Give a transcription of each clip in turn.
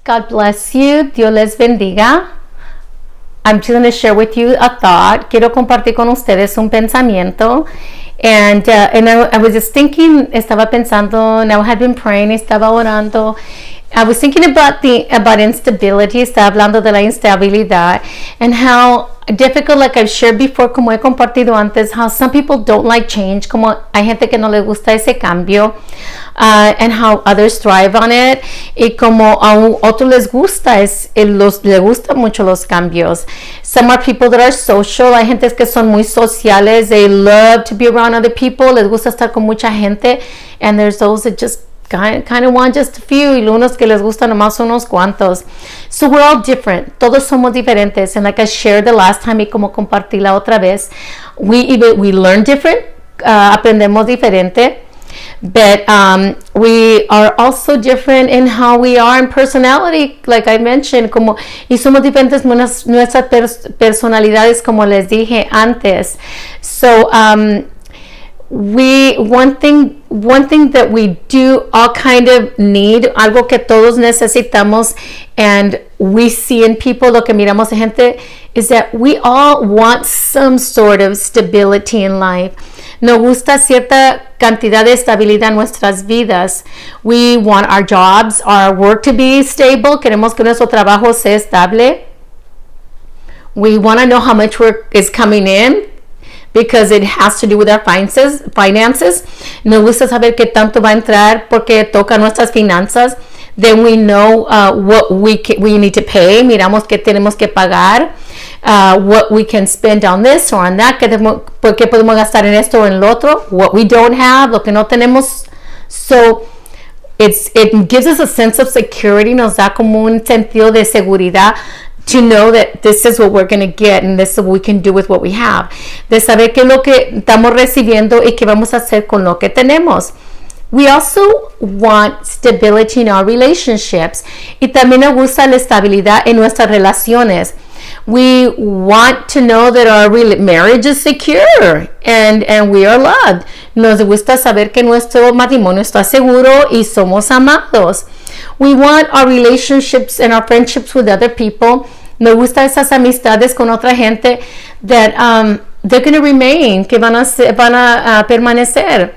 God bless you. Dios les bendiga. I'm just going to share with you a thought. Quiero compartir con ustedes un pensamiento. And I was just thinking, estaba pensando, and I had been praying, estaba orando. I was thinking about instability, estaba hablando de la instabilidad, and how difficult, like I've shared before, como he compartido antes, how some people don't like change, como hay gente que no le gusta ese cambio, and how others thrive on it, y como a otros les gusta, les gusta mucho los cambios. Some are people that are social, hay gente que son muy sociales, they love to be around other people, les gusta estar con mucha gente, and there's those that just kind of want just a few, y unos que les gustan nomás unos cuantos. So we're all different, todos somos diferentes, and like I shared the last time y como compartí la otra vez, we learn different, aprendemos diferente, but we are also different in how we are in personality, like I mentioned, y somos diferentes nuestras personalidades, como les dije antes. So one thing that we do all kind of need, algo que todos necesitamos, and we see in people, lo que miramos en gente, is that we all want some sort of stability in life. Nos gusta cierta cantidad de estabilidad en nuestras vidas. We want our jobs, our work to be stable. Queremos que nuestro trabajo sea estable. We want to know how much work is coming in, because it has to do with our finances. Nos gusta saber qué tanto va a entrar porque toca nuestras finanzas. Then we know what we need to pay. Miramos qué tenemos que pagar. What we can spend on this or on that. ¿Por qué podemos gastar en esto o en lo otro? What we don't have, lo que no tenemos. So it gives us a sense of security. Nos da como un sentido de seguridad, to know that this is what we're going to get and this is what we can do with what we have. De saber qué es lo que estamos recibiendo y qué vamos a hacer con lo que tenemos. We also want stability in our relationships. Y también nos gusta la estabilidad en nuestras relaciones. We want to know that our marriage is secure and we are loved. Nos gusta saber que nuestro matrimonio está seguro y somos amados. We want our relationships and our friendships with other people. Nos gusta esas amistades con otra gente that they're going to remain, que van a permanecer.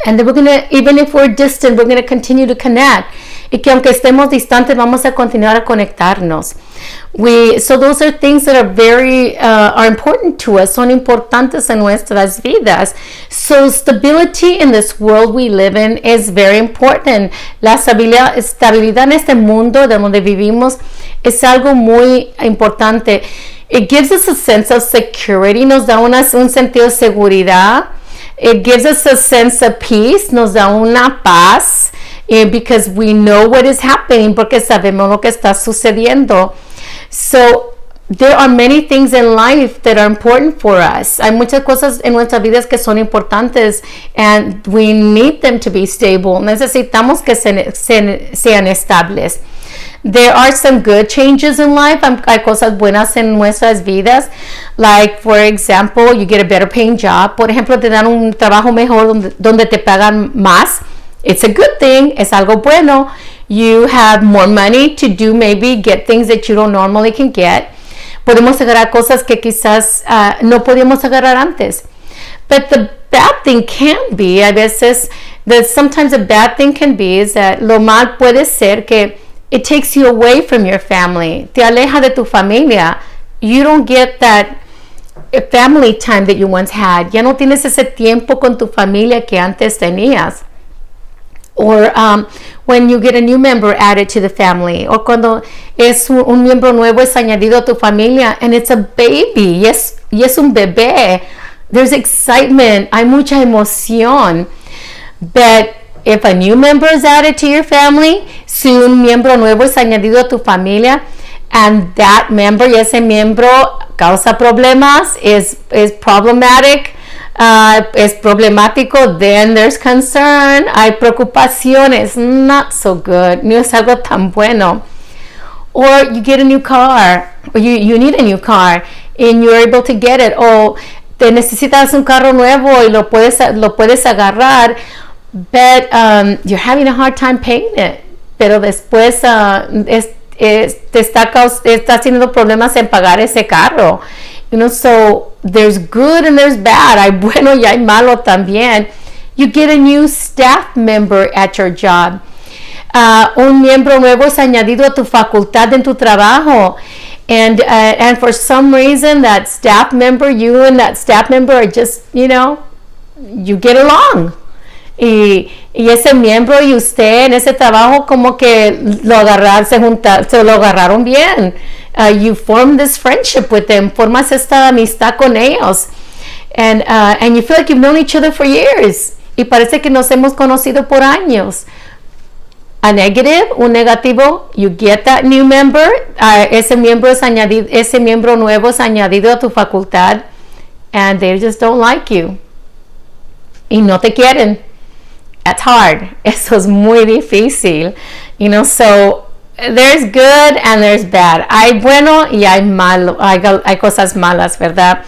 And then we're going to, even if we're distant, we're going to continue to connect. Y que aunque estemos distantes, vamos a continuar a conectarnos. So those are things that are very are important to us, son importantes en nuestras vidas. So stability in this world we live in is very important. La estabilidad en este mundo de donde vivimos es algo muy importante. It gives us a sense of security, nos da un sentido de seguridad. It gives us a sense of peace, nos da una paz, because we know what is happening, porque sabemos lo que está sucediendo. So there are many things in life that are important for us. Hay muchas cosas en nuestras vidas que son importantes, and we need them to be stable. Necesitamos que sean estables. There are some good changes in life. Hay cosas buenas en nuestras vidas. Like, for example, you get a better paying job. Por ejemplo, te dan un trabajo mejor donde te pagan más. It's a good thing. Es algo bueno. You have more money to do, maybe get things that you don't normally can get. Podemos agarrar cosas que quizás no podíamos agarrar antes. But the bad thing can be, a veces, that sometimes a bad thing can be, is that lo mal puede ser que it takes you away from your family. Te aleja de tu familia. You don't get that family time that you once had. Ya no tienes ese tiempo con tu familia que antes tenías. Or when you get a new member added to the family. O cuando es un miembro nuevo es añadido a tu familia, and it's a baby. Y es un bebé. There's excitement. Hay mucha emoción. But if a new member is added to your family, si un miembro nuevo es añadido a tu familia, and that member, y ese miembro causa problemas, is problematic, es problemático, then there's concern, hay preocupaciones, not so good, no es algo tan bueno. Or you get a new car, or you need a new car, and you're able to get it, o te necesitas un carro nuevo y lo puedes agarrar, but you're having a hard time paying it. pero después te está teniendo problemas en pagar ese carro. So there's good and there's bad. Hay bueno y hay malo también. You get a new staff member at your job. Un miembro nuevo es añadido a tu facultad en tu trabajo. And for some reason, that staff member, you and that staff member are just, you get along. Y ese miembro y usted en ese trabajo como que se lo agarraron bien. You form this friendship with them, formas esta amistad con ellos. And you feel like you've known each other for years. Y parece que nos hemos conocido por años. A negative, un negativo, you get that new member, ese miembro nuevo es añadido a tu facultad, and they just don't like you. Y no te quieren. That's hard. Eso es muy difícil. So there's good and there's bad. Hay bueno y hay malo. Hay cosas malas, ¿verdad?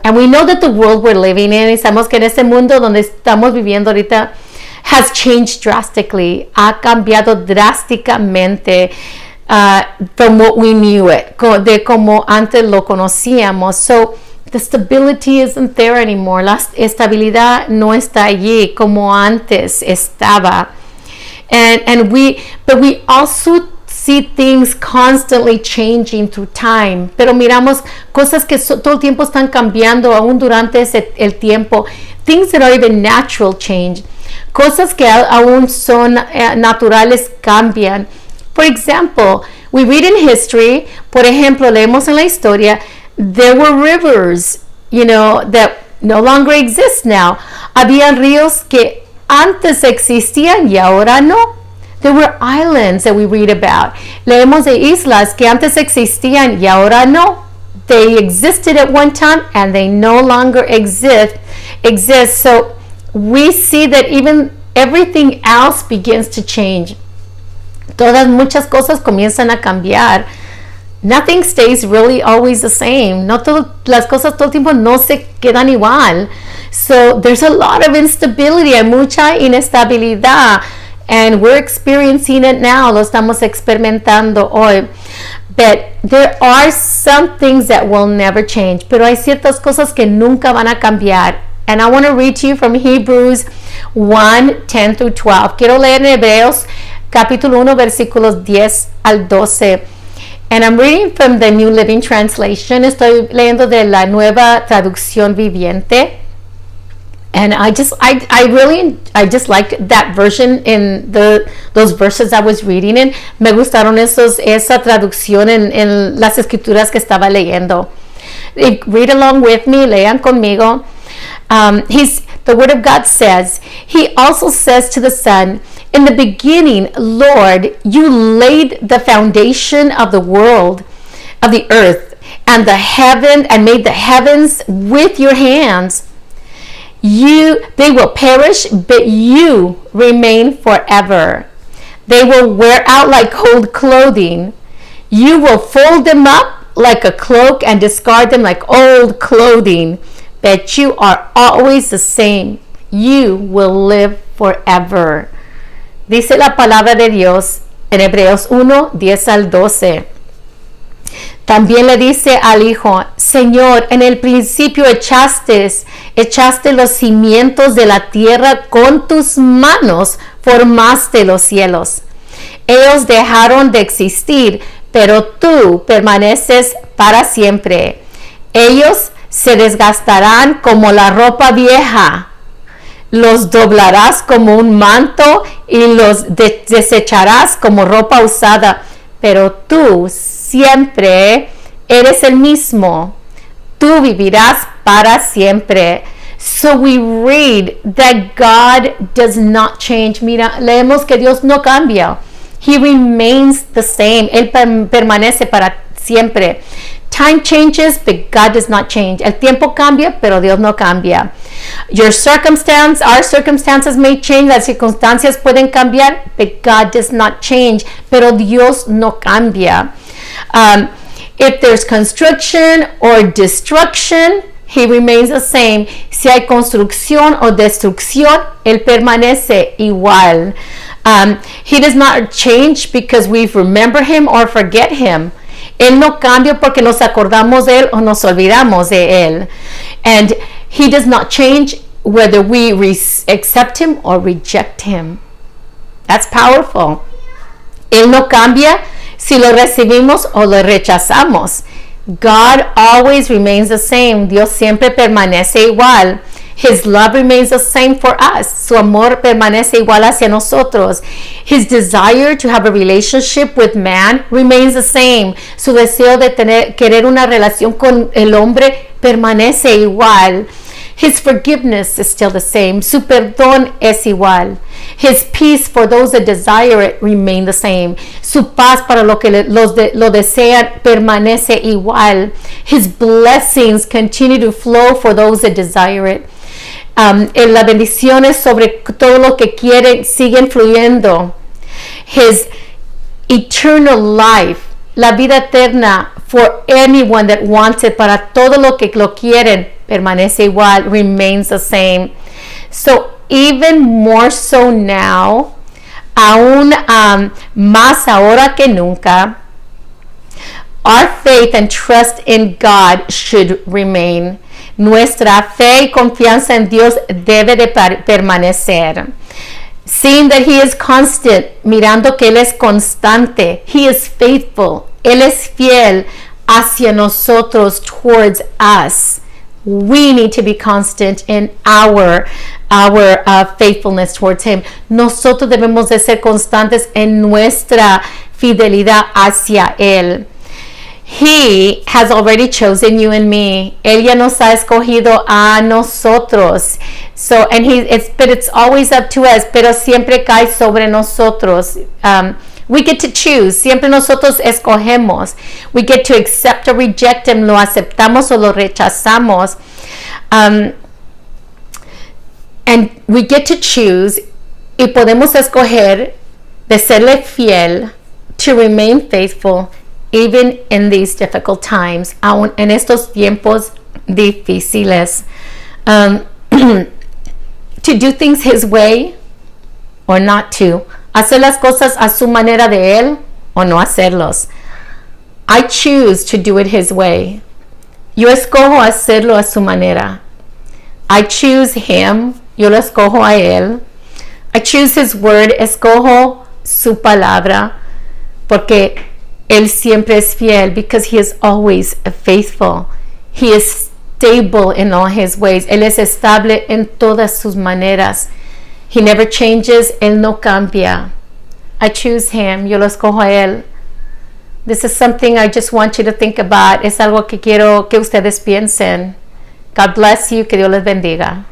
And we know that the world we're living in, y sabemos que en este mundo donde estamos viviendo ahorita, has changed drastically. Ha cambiado drásticamente from what we knew it, de como antes lo conocíamos. So the stability isn't there anymore. La estabilidad no está allí como antes estaba. But we also see things constantly changing through time. Pero miramos cosas que todo el tiempo están cambiando, aún durante el tiempo. Things that are even natural change. Cosas que aún son naturales cambian. For example, we read in history, por ejemplo, leemos en la historia, there were rivers, that no longer exist now. Habían ríos que antes existían y ahora no. There were islands that we read about. Leemos de islas que antes existían y ahora no. They existed at one time and they no longer exist. So we see that even everything else begins to change. Muchas cosas comienzan a cambiar. Nothing stays really always the same. Las cosas todo el tiempo no se quedan igual. So there's a lot of instability, hay mucha inestabilidad. And we're experiencing it now. Lo estamos experimentando hoy. But there are some things that will never change. Pero hay ciertas cosas que nunca van a cambiar. And I want to read to you from Hebrews 1, 10 through 12. Quiero leer en Hebreos capítulo 1, versículos 10 al 12. And I'm reading from the New Living Translation. Estoy leyendo de la nueva traducción viviente. And I just liked that version in those verses I was reading in. Me gustaron esa traducción en las escrituras que estaba leyendo. Read along with me, lean conmigo. The Word of God says, He also says to the Son, in the beginning, Lord, you laid the foundation of the world, of the earth, and made the heavens with your hands. They will perish, but you remain forever. They will wear out like old clothing. You will fold them up like a cloak and discard them like old clothing. But you are always the same. You will live forever. Dice la palabra de Dios en Hebreos 1, 10 al 12. También le dice al Hijo, Señor, en el principio echaste los cimientos de la tierra, con tus manos formaste los cielos. Ellos dejaron de existir, pero tú permaneces para siempre. Ellos se desgastarán como la ropa vieja. Los doblarás como un manto y los desecharás como ropa usada. Pero tú siempre eres el mismo. Tú vivirás para siempre. So we read that God does not change. Mira, leemos que Dios no cambia. He remains the same. Él permanece para siempre. Time changes, but God does not change. El tiempo cambia, pero Dios no cambia. Our circumstances may change. Las circunstancias pueden cambiar, but God does not change. Pero Dios no cambia. If there's construction or destruction, He remains the same. Si hay construcción o destrucción, Él permanece igual. He does not change because we remember him or forget him. Él no cambia porque nos acordamos de él o nos olvidamos de él. And he does not change whether we accept him or reject him. That's powerful. Él no cambia si lo recibimos o lo rechazamos. God always remains the same. Dios siempre permanece igual. His love remains the same for us. Su amor permanece igual hacia nosotros. His desire to have a relationship with man remains the same. Su deseo de querer una relación con el hombre permanece igual. His forgiveness is still the same. Su perdón es igual. His peace for those that desire it remain the same. Su paz para lo que lo desean permanece igual. His blessings continue to flow for those that desire it. Las bendiciones sobre todo lo que quieren siguen fluyendo. His eternal life, la vida eterna for anyone that wants it, para todo lo que lo quieren, permanece igual, remains the same. So even more so now, aún más ahora que nunca, our faith and trust in God should remain. Nuestra fe y confianza en Dios debe de permanecer. Seeing that He is constant, mirando que Él es constante, He is faithful, Él es fiel hacia nosotros, towards us. We need to be constant in our faithfulness towards Him. Nosotros debemos de ser constantes en nuestra fidelidad hacia Él. He has already chosen you and me. Él ya nos ha escogido a nosotros. So, but it's always up to us. Pero siempre cae sobre nosotros. We get to choose. Siempre nosotros escogemos. We get to accept or reject Him. Lo aceptamos o lo rechazamos. And we get to choose. Y podemos escoger de serle fiel, to remain faithful, even in these difficult times, aún en estos tiempos difíciles. To do things His way or not to. Hacer las cosas a su manera de Él o no hacerlos. I choose to do it His way. Yo escojo hacerlo a su manera. I choose Him. Yo lo escojo a Él. I choose His word. Escojo su palabra. Porque Él siempre es fiel, because He is always faithful. He is stable in all His ways. Él es estable en todas sus maneras. He never changes. Él no cambia. I choose Him. Yo lo escojo a Él. This is something I just want you to think about. Es algo que quiero que ustedes piensen. God bless you. Que Dios les bendiga.